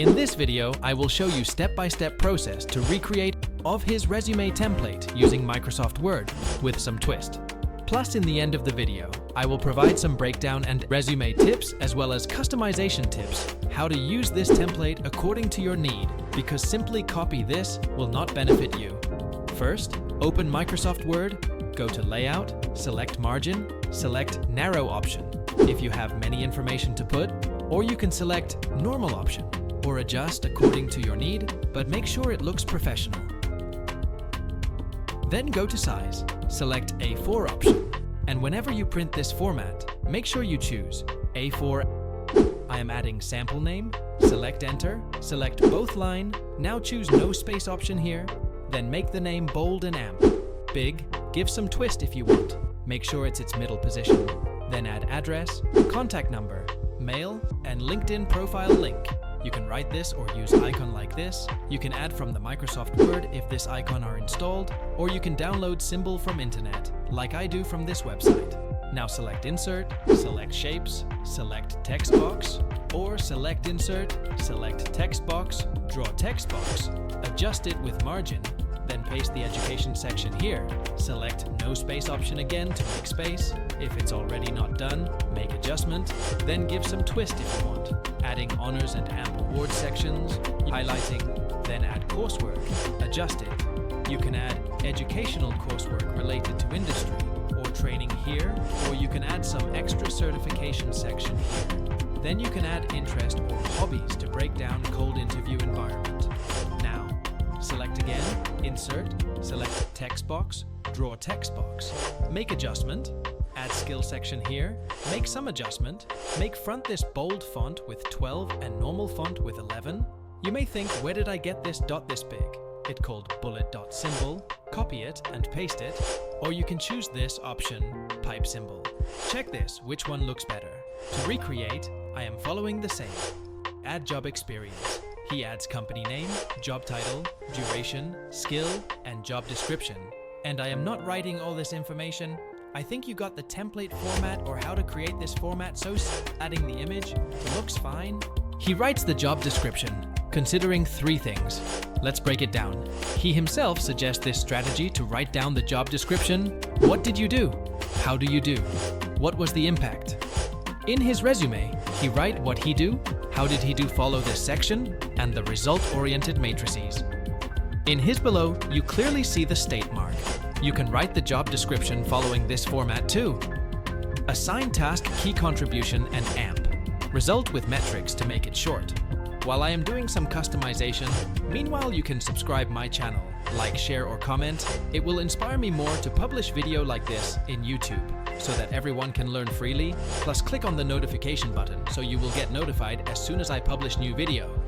In this video, I will show you step-by-step process to recreate of his resume template using Microsoft Word with some twist. Plus, in the end of the video, I will provide some breakdown and resume tips as well as customization tips, how to use this template according to your need, because simply copy this will not benefit you. First, open Microsoft Word, go to Layout, select Margin, select Narrow option if you have many information to put, or you can select Normal option, or adjust according to your need, but make sure it looks professional. Then go to Size, select A4 option, and whenever you print this format, make sure you choose A4. I am adding sample name, select Enter, select both line, now choose no space option here, then make the name bold and amp. Big, give some twist if you want, make sure it's its middle position, then add address, contact number, mail, and LinkedIn profile link. You can write this or use icon like this. You can add from the Microsoft Word if this icon are installed, or you can download symbol from internet, like I do from this website. Now select Insert, select Shapes, select Text Box, or select Insert, select Text Box, draw text box, adjust it with margin, then paste the education section here. Select no space option again to make space. If it's already not done, make adjustment, then give some twist if you want. Adding honors and AMP award sections, highlighting, then add coursework, adjust it. You can add educational coursework related to industry or training here, or you can add some extra certification section here. Then you can add interest or hobbies to break down cold interview environment. Now, select again, insert, select text box, draw text box, make adjustment, add skill section here, make some adjustment, make front this bold font with 12 and normal font with 11. You may think, where did I get this dot this big? It called bullet dot symbol, copy it and paste it, or you can choose this option, pipe symbol. Check this, which one looks better. To recreate, I am following the same. Add job experience. He adds company name, job title, duration, skill, and job description. And I am not writing all this information. I think you got the template format or how to create this format, so adding the image looks fine. He writes the job description, considering 3 things. Let's break it down. He himself suggests this strategy to write down the job description. What did you do? How do you do? What was the impact? In his resume, he write what he do, how did he do follow this section, and the result-oriented matrices. In his below, you clearly see the state mark. You can write the job description following this format too. Assign task, key contribution, and AMP. Result with metrics to make it short. While I am doing some customization, meanwhile you can subscribe my channel, like, share, or comment. It will inspire me more to publish video like this in YouTube, so that everyone can learn freely. Plus click on the notification button so you will get notified as soon as I publish new video.